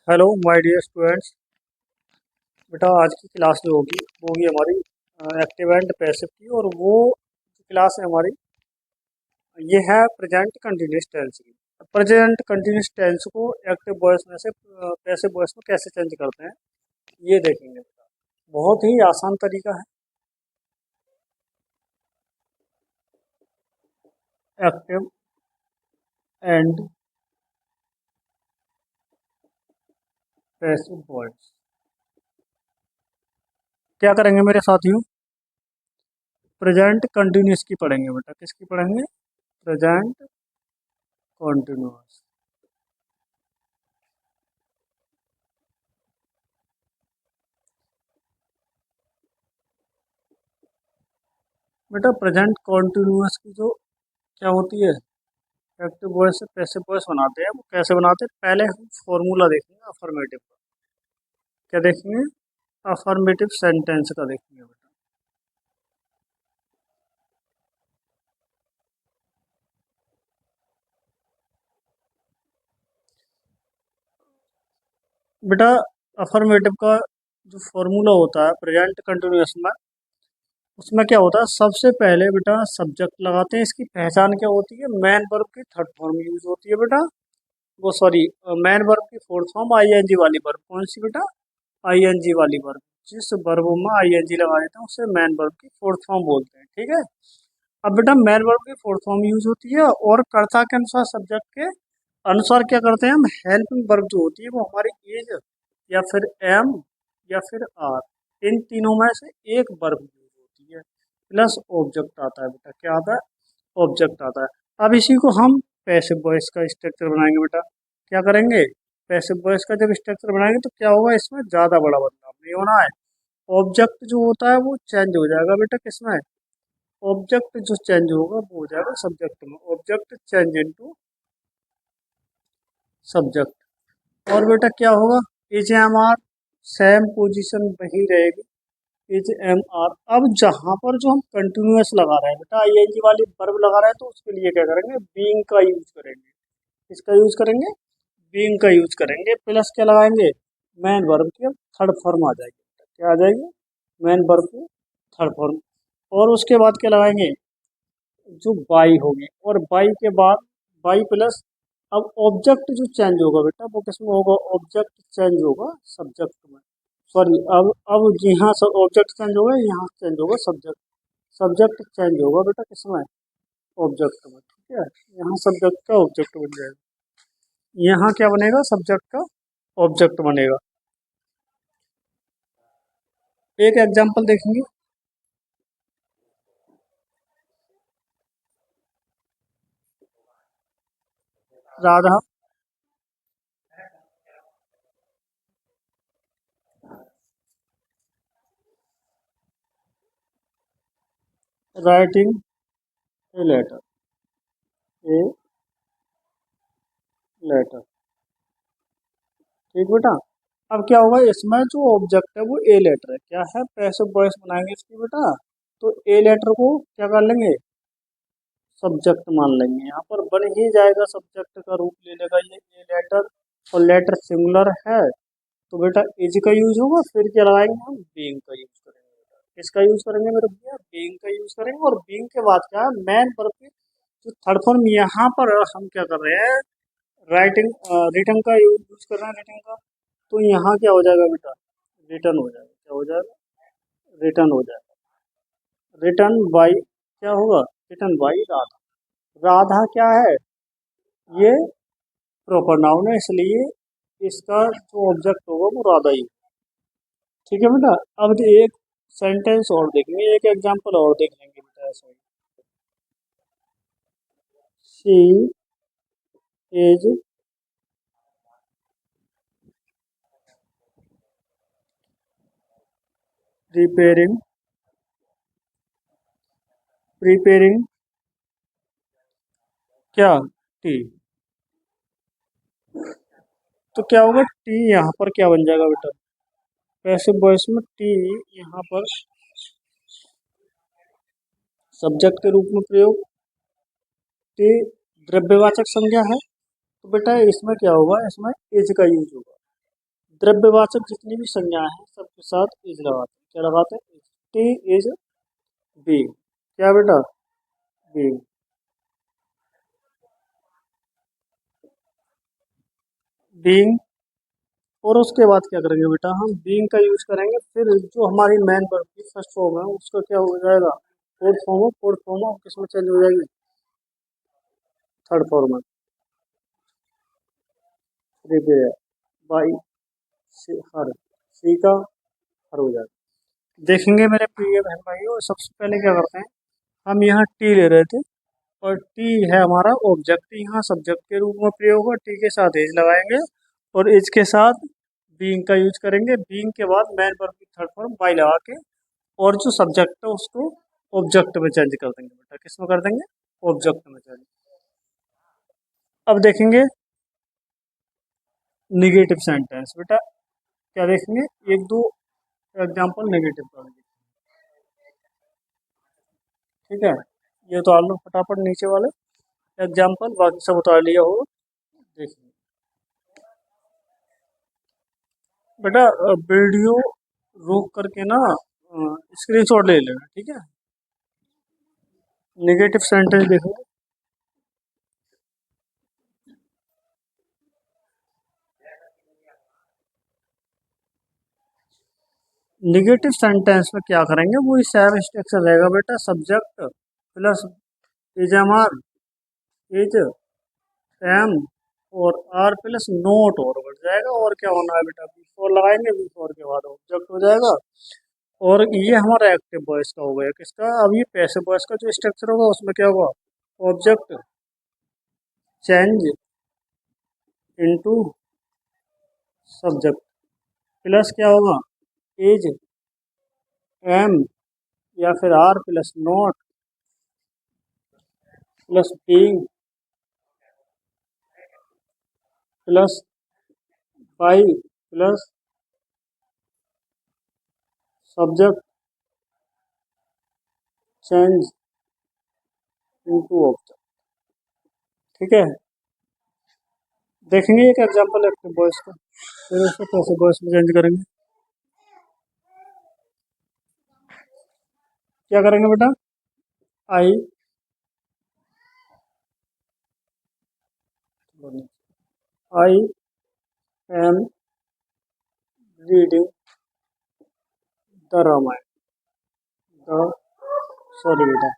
Hello my dear students. बेटा आज की क्लास जो होगी वो होगी हमारी एक्टिव एंड पैसिव की। और वो क्लास है हमारी, ये है प्रेजेंट कंटिन्यूस टेंस की। प्रेजेंट कंटिन्यूस टेंस को एक्टिव वॉइस में से पैसिव वॉइस में कैसे चेंज करते हैं ये देखेंगे बेटा। बहुत ही आसान तरीका है एक्टिव एंड पैसिव वॉइस। क्या करेंगे मेरे साथियों? प्रेजेंट कंटिन्यूस की पढ़ेंगे बेटा। किसकी पढ़ेंगे? Present continuous. बेटा प्रेजेंट कॉन्टिन्यूस की जो क्या होती है, एक्टिव वॉइस से पैसिव वॉइस बनाते हैं। वो कैसे बनाते हैं, पहले हम फॉर्मूला देखेंगे अफर्मेटिव का। क्या देखेंगे? अफर्मेटिव सेंटेंस का देखेंगे बेटा। बेटा अफर्मेटिव का जो फॉर्मूला होता है प्रेजेंट कंटिन्यूअस में, उसमें क्या होता है, सबसे पहले बेटा सब्जेक्ट लगाते हैं। इसकी पहचान क्या होती है? मैन वर्ब की थर्ड फॉर्म यूज होती है बेटा। वो सॉरी, मैन वर्ब की फोर्थ फॉर्म आईएनजी वाली वर्ब। कौन सी बेटा? आईएनजी वाली वर्ब। जिस वर्ब में आईएनजी लगा देते हैं उसे मैन वर्ब की फोर्थ फॉर्म बोलते हैं। ठीक है। अब बेटा मैन वर्ब की फोर्थ फॉर्म यूज होती है और कर्ता के अनुसार, सब्जेक्ट के अनुसार क्या करते हैं हम, हेल्पिंग वर्ब जो होती है वो हमारी इज या फिर एम या फिर आर, इन तीनों में से एक वर्ब यूज होती है। प्लस ऑब्जेक्ट आता है बेटा। क्या आता है? ऑब्जेक्ट आता है। अब इसी को हम पैसिव वॉइस का स्ट्रक्चर बनाएंगे बेटा। क्या करेंगे? पैसिव वॉइस का जब स्ट्रक्चर बनाएंगे तो क्या होगा, इसमें ज्यादा बड़ा बदलाव नहीं होना है। ऑब्जेक्ट जो होता है वो चेंज हो जाएगा बेटा। किसमें? ऑब्जेक्ट जो चेंज होगा वो हो जाएगा सब्जेक्ट में। Object change into subject. और बेटा क्या होगा, is am are, same position वही रहेगी। Is am are. अब जहां पर जो हम कंटिन्यूअस लगा रहे हैं बेटा, आईएनजी वाली वर्ब लगा रहे हैं, तो उसके लिए क्या करेंगे, बीइंग का यूज करेंगे। किसका यूज करेंगे? बीइंग का यूज करेंगे। प्लस क्या लगाएंगे, मैन वर्ब की थर्ड फॉर्म आ जाएगी। क्या आ जाएगी? मैन वर्ब की थर्ड फॉर्म। और उसके बाद क्या लगाएंगे, जो बाई होगी। और बाई के बाद बाई प्लस, अब ऑब्जेक्ट जो चेंज होगा बेटा वो किसमें होगा, ऑब्जेक्ट चेंज होगा सब्जेक्ट में। सॉरी, अब यहाँ सब ऑब्जेक्ट चेंज होगा, यहाँ चेंज होगा सब्जेक्ट। सब्जेक्ट चेंज होगा बेटा किसमें? ऑब्जेक्ट में। ठीक है। यहाँ सब्जेक्ट का ऑब्जेक्ट बन जाएगा। यहाँ क्या बनेगा, सब्जेक्ट का ऑब्जेक्ट बनेगा। एक एग्जांपल देखेंगे। Radha writing a letter. A letter. ठीक बेटा। अब क्या होगा, इसमें जो ऑब्जेक्ट है वो ए लेटर है। क्या है? पैसिव वॉइस बनाएंगे इसकी बेटा। तो ए लेटर को क्या कर लेंगे, सब्जेक्ट मान लेंगे। यहाँ पर बन ही जाएगा, सब्जेक्ट का रूप ले लेगा ये ए लेटर। और लेटर सिंगुलर है तो बेटा इज का यूज होगा। फिर क्या लगाएंगे हम, बीइंग का यूज करेंगे बेटा। किसका यूज करेंगे मेरे भैया? बीइंग का यूज करेंगे। और बीइंग के बाद क्या है, मैन वर्ब की जो थर्ड फॉर्म, यहाँ पर हम क्या कर रहे हैं, राइटिंग रिटर्न का यूज कर रहे हैं, रिटर्न का। तो यहाँ क्या हो जाएगा बेटा, रिटर्न हो जाएगा। क्या हो जाएगा? रिटर्न हो जाएगा। रिटर्न बाई क्या होगा, रिटर्न बाई राधा। राधा क्या है, ये प्रॉपर नाउन है, इसलिए इसका जो ऑब्जेक्ट होगा वो राधा ही होगा। ठीक है बेटा। अब एक सेंटेंस और देखेंगे, एक एग्जांपल और देख लेंगे बेटा। ऐसा ही, शी इज प्रिपेयरिंग प्रिपेयरिंग क्या, टी। तो क्या होगा, टी यहाँ पर क्या बन जाएगा बेटा, पैसिव वॉइस में टी यहाँ पर सब्जेक्ट के रूप में प्रयोग। टी द्रव्यवाचक संज्ञा है, तो बेटा इसमें क्या होगा, इसमें इज का यूज होगा। द्रव्यवाचक जितनी भी संज्ञाएं हैं सबके साथ इज लगाते हैं। क्या लगाते हैं? T is being. क्या बेटा? बीइंग। बीइंग। और उसके बाद क्या करेंगे बेटा? हम बीइंग का यूज करेंगे, फिर जो हमारी मेन वर्ब की फर्स्ट फॉर्म है उसका क्या हो जाएगा? फोर्थ फॉर्म ऑफ किसमें चेंज हो जाएगी? थर्ड फॉर्म में। प्रिपेयर बाई हर, सी का हर हो जाएगा। देखेंगे मेरे प्रिय बहन भाइयों, सबसे पहले क्या करते हैं, हम यहाँ टी ले रहे थे और टी है हमारा ऑब्जेक्ट, यहाँ सब्जेक्ट के रूप में प्रयोग होगा। टी के साथ एज लगाएंगे और एज के साथ बीइंग का यूज करेंगे। बीइंग के बाद मैन वर्ब की थर्ड फॉर्म बाई लगा के और जो सब्जेक्ट है उसको ऑब्जेक्ट में चेंज कर देंगे बेटा। किस में कर देंगे? ऑब्जेक्ट में चेंज। अब देखेंगे निगेटिव सेंटेंस बेटा। क्या देखेंगे? एक दो एग्जाम्पल नेगेटिव का। ठीक है, ये तो आलो फटाफट नीचे वाले एग्जाम्पल, बाकी सब उतार लिया हो। देखिए बेटा, वीडियो रोक करके ना स्क्रीनशॉट ले लेना, ठीक है। नेगेटिव सेंटेंस देखो। नेगेटिव सेंटेंस में क्या करेंगे? वो सेम स्ट्रक्चर रहेगा बेटा। Subject plus is am are, is am और आर प्लस नोट और बढ़ जाएगा। और क्या होना है बेटा? बी फोर लगाएंगे, बी फोर के बाद ऑब्जेक्ट हो जाएगा। और ये हमारा एक्टिव वॉइस का हो गया। किसका? अब ये पैसिव वॉइस का जो स्ट्रक्चर होगा उसमें क्या होगा? Object change into subject plus क्या होगा? इज एम या फिर are plus not plus being plus by plus subject change into object. ठीक है, देखेंगे एक एग्जांपल एक्टिव वॉइस का, फिर उसको पैसिव वॉइस में चेंज करेंगे। क्या करेंगे बेटा? I I am reading the Ramayana. The sorry बेटा,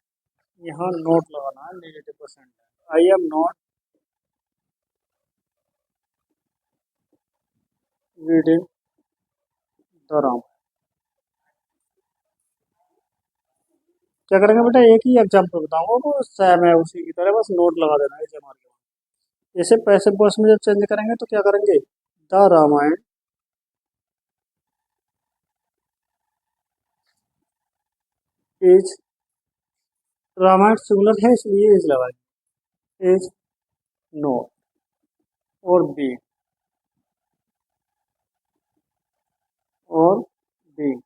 यहाँ नोट लगाना है, negative percent. I am not reading the Ramayana. क्या करेंगे बेटा? एक ही एग्जाम्पल बताऊंगा, वो सेम है उसी की तरह, बस नोट लगा देना है जमा के। जैसे पैसिव वॉइस में जब चेंज करेंगे तो क्या करेंगे? The Ramayana is, Ramayana singular है इसलिए इज लगाएंगे। इज नॉट और बी और बीइंग।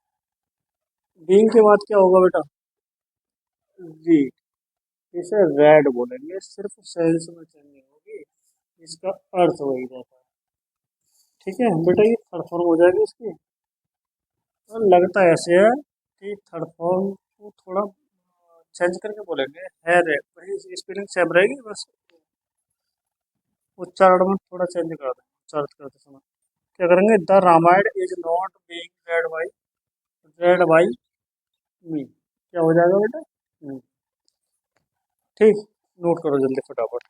बीइंग के बाद क्या होगा बेटा? रीड। इसे रेड बोलेंगे, सिर्फ सेंस में चेंज नहीं होगी, इसका अर्थ वही रहता है। ठीक है बेटा, ये थर्ड फॉर्म हो जाएगी इसकी। और लगता ऐसे है कि थर्ड फॉर्म को थोड़ा चेंज करके बोलेंगे, है रे वही स्पेलिंग सेम रहेगी, बस उच्चारण में थोड़ा चेंज कर देंगे उच्चारण करते समय। क्या करेंगे? The Ramayana is not being read by me. क्या हो जाएगा बेटा? मी। ठीक, नोट करो जल्दी फटाफट।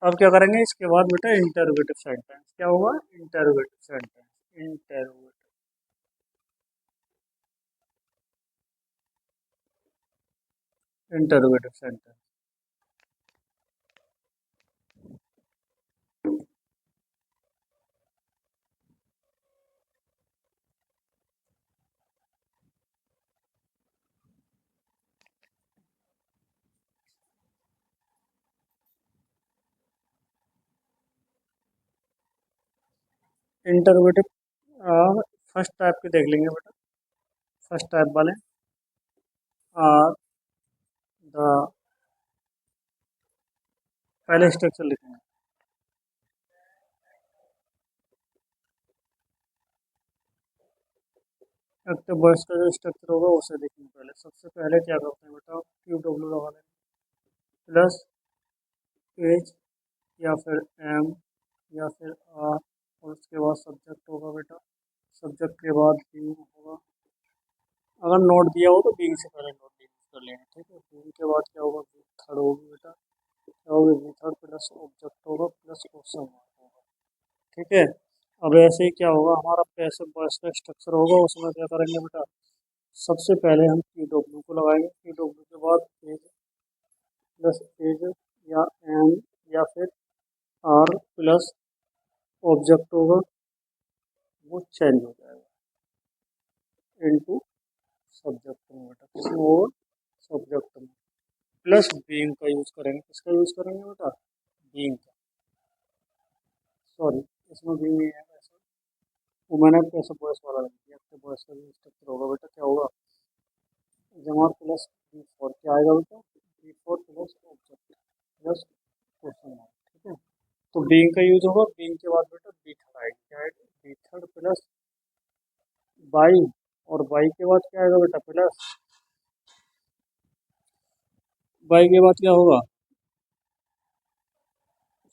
अब क्या करेंगे इसके बाद बेटा? Interrogative sentence. क्या होगा? Interrogative sentence. Interrogative sentence. Interrogative first type के देख लेंगे बेटा। फर्स्ट टाइप वाले आर द, पहले स्ट्रक्चर लिखेंगे। एक्टिव वॉइस का जो स्ट्रक्चर होगा उसे देखेंगे। पहले सबसे पहले क्या करते हैं बेटा, क्यू डब्ल्यू लगा लेंगे प्लस एज या फिर एम या फिर आर, और उसके बाद सब्जेक्ट होगा बेटा, सब्जेक्ट के बाद बीइंग होगा। अगर नोट दिया हो तो बीइंग से पहले नोट यूज कर लेंगे, ठीक है। बीइंग के बाद क्या होगा, थर्ड होगी बेटा, क्या होगी, मेथड प्लस ऑब्जेक्ट होगा प्लस क्वेश्चन मार्क होगा, ठीक है। अब ऐसे ही क्या होगा, हमारा पैसिव वॉइस का स्ट्रक्चर होगा, उसमें क्या करेंगे बेटा, सबसे पहले हम पी डब्ल्यू को लगाएंगे, पी डब्ल्यू के बाद एज प्लस एज या एम या फिर आर प्लस ऑब्जेक्ट होगा, वो चेंज हो जाएगा इनटू सब्जेक्ट में बेटा, किसमें होगा, सब्जेक्ट में। प्लस बीइंग का यूज करेंगे, किसका यूज करेंगे बेटा, बीइंग का, सॉरी इसमें बीइंग नहीं है वैसे, वो मैंने कैसे वॉइस वाला लिख दिया, तो वॉइस का स्ट्रक्चर होगा बेटा, क्या होगा, जमा प्लस बी फोर, क्या आएगा बेटा, V four plus object plus question mark, ठीक है। तो बीइंग का यूज होगा, बीइंग के बाद बेटा बी थर्ड आएगी, क्या आएगी, बी थर्ड प्लस बाई, और बाई के बाद क्या आएगा बेटा, प्लस बाई के बाद क्या होगा,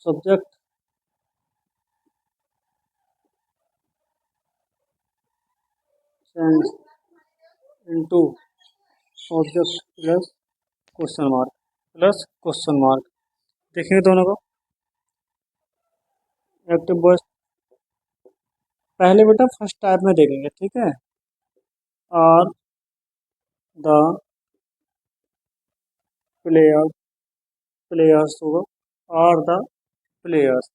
subject change into object plus question mark plus question mark. देखेंगे दोनों को, एक्टिव वॉइस पहले बेटा फर्स्ट टाइप में देखेंगे, ठीक है। आर द प्लेयर, प्लेयर्स होगा, are the players,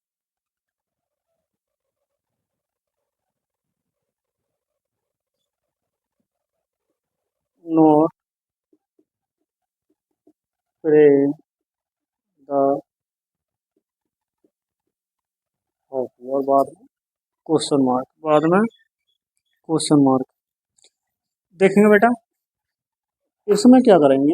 not playing the hockey, और बाद में क्वेश्चन मार्क, बाद में क्वेश्चन मार्क। देखेंगे बेटा, इसमें क्या करेंगे,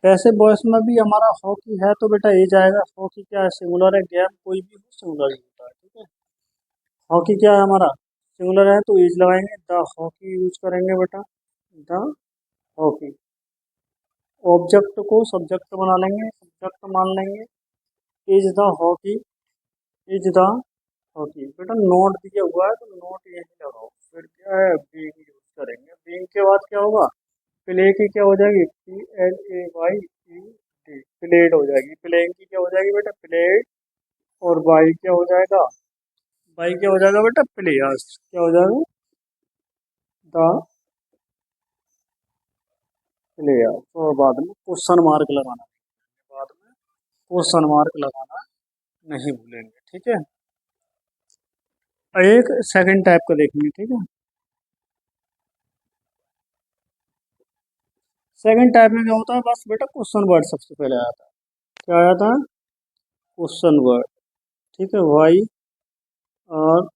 पैसे बॉयस में भी हमारा हॉकी है तो बेटा ये जाएगा, हॉकी क्या है, सिंगुलर है, गेम कोई भी हो सिंगुलर ही होता है, ठीक है। हॉकी क्या है हमारा, सिंगुलर है, तो इज लगाएंगे, द हॉकी यूज करेंगे बेटा, द हॉकी। ऑब्जेक्ट को सब्जेक्ट बना लेंगे, सब्जेक्ट मान लेंगे, is the hockey, is the hockey. बेटा नोट दिया हुआ है तो नोट यही लगाओ, फिर क्या है, बीइंग यूज करेंगे, बीइंग के बाद क्या होगा, प्ले की क्या हो जाएगी, P L A Y E D, played हो जाएगी, प्लेइंग की क्या हो जाएगी बेटा, प्लेड, और बाई क्या हो जाएगा, बाई क्या हो जाएगा बेटा, प्लेयर्स, क्या हो जाएगा, द प्लेयर, और बाद में क्वेश्चन मार्क लगाना, बाद में क्वेश्चन मार्क लगाना नहीं भूलेंगे, ठीक है। एक सेकंड टाइप का देखेंगे, ठीक है। सेकंड टाइप में क्या होता है, बस बेटा क्वेश्चन वर्ड सबसे पहले आया था, क्या आया था, क्वेश्चन वर्ड, ठीक है। Why are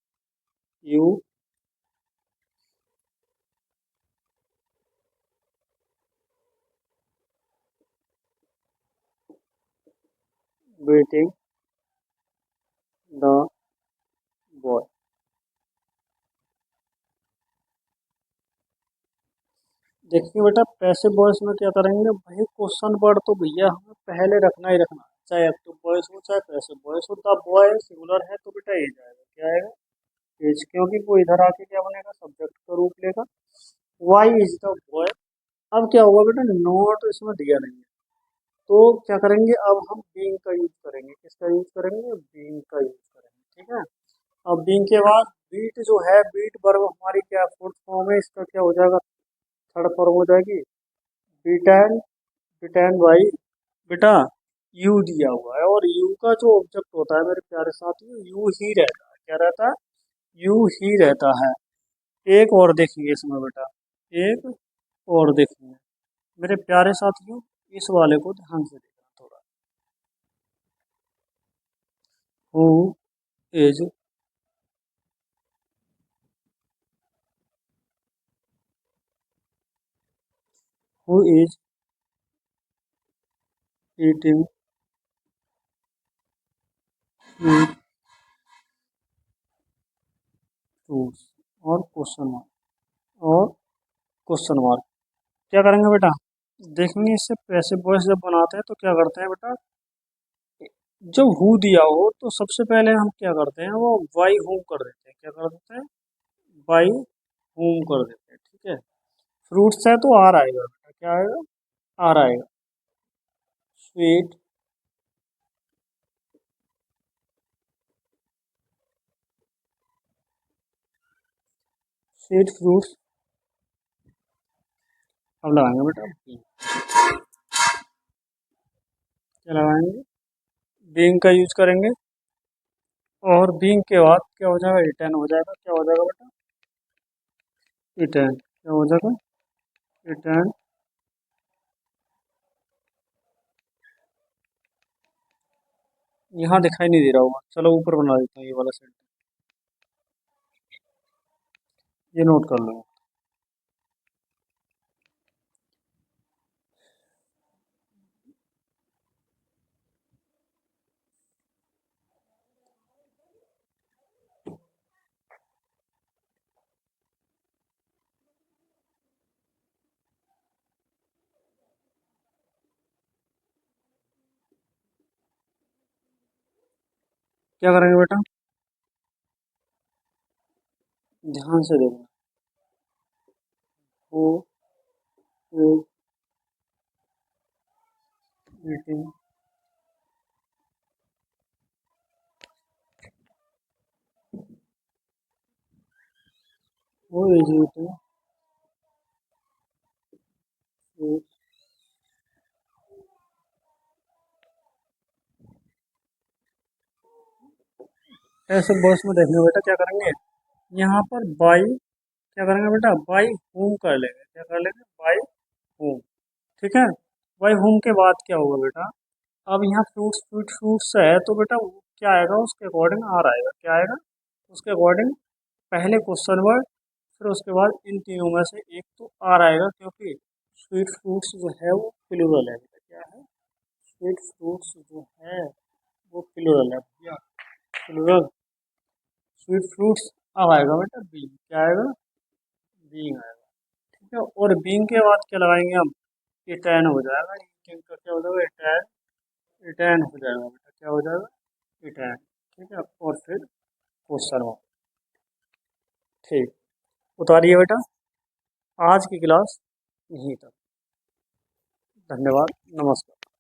you waiting the boy. देखिए बेटा, पैसे वॉइस में क्या करेंगे भाई, क्वेश्चन वर्ड तो भैया हमें पहले रखना ही रखना है, चाहे एक्टिव वॉइस हो चाहे पैसिव वॉइस हो, द बॉय सिंगुलर है तो बेटा एज आएगा, क्या आएगा, एज, क्योंकि वो इधर आके क्या बनेगा, सब्जेक्ट का रूप लेगा, वाई इज द बॉय। अब क्या होगा बेटा, नोट इसमें दिया नहीं है, तो क्या करेंगे, अब हम बीइंग का यूज करेंगे, किसका यूज करेंगे, बीइंग का यूज करेंगे, ठीक है। अब बीइंग के बाद बीट जो है, बीट वर्ब हमारी क्या फोर्थ फॉर्म है, इसका क्या हो जाएगा, थर्ड फॉर्म हो जाएगी, बीटेन, बीटेन वाई, बेटा यू दिया हुआ है, और यू का जो ऑब्जेक्ट होता है मेरे प्यारे साथियों, यू ही रहता है, क्या रहता है, यू ही रहता है। एक और देखिए इसमें बेटा, एक और देखिए मेरे प्यारे साथियों, इस वाले को ध्यान से देखना थोड़ा, who is, who is eating fruits, और क्वेश्चन मार्क और क्वेश्चन मार्क। क्या करेंगे बेटा, देखेंगे इससे पैसिव वॉइस जब बनाते हैं तो क्या करते हैं बेटा, जब हु दिया हो तो सबसे पहले हम क्या करते हैं, वो बाई होम कर देते हैं। क्या कर देते हैं, बाई होम कर देते हैं। ठीक है, फ्रूट्स है तो आर आएगा बेटा, क्या आएगा, आर आएगा। स्वीट स्वीट फ्रूट्स, अब लगाएंगे बेटा बी। क्या लगाएंगे, बीइंग का यूज करेंगे, और बीइंग के बाद क्या हो जाएगा, रिटर्न हो जाएगा। क्या हो जाएगा बेटा, रिटर्न। क्या हो जाएगा, रिटर्न। यहाँ दिखाई नहीं दे रहा होगा, चलो ऊपर बना देता हूँ ये वाला सेंटेंस, ये नोट कर लो। क्या करेंगे बेटा, ध्यान से देखना। ओ मीटिंग, वो इज मीटिंग, ऐसे बॉक्स में देखना बेटा। क्या करेंगे, यहाँ पर बाई, क्या करेंगे बेटा, बाई होम कर लेंगे। क्या कर लेंगे, बाई होम। ठीक है, बाई होम के बाद क्या होगा बेटा, अब यहाँ फ्रूट्स फ्रूट फ्रूट्स है तो बेटा वो क्या आएगा, उसके अकॉर्डिंग आर आएगा। क्या आएगा, उसके अकॉर्डिंग पहले क्वेश्चन वर्ड, फिर उसके बाद इन तीनों में से एक तो आर आएगा, क्योंकि स्वीट फ्रूट्स जो है वो प्लूरल है बेटा। क्या है, स्वीट फ्रूट्स जो है वो प्लूरल है भैया, प्लूरल। स्वीट फ्रूट्स अब आएगा बेटा बीइंग। क्या आएगा, बीइंग आएगा। ठीक है, और बीइंग के बाद क्या लगाएंगे हम, इटैन हो जाएगा। इटैन का क्या हो जाएगा, इटैन, इटैन हो जाएगा बेटा। क्या हो जाएगा, इटैन। ठीक है, और फिर क्वेश्चन हो। ठीक, उतारिए बेटा। आज की क्लास यहीं तक। धन्यवाद, नमस्कार।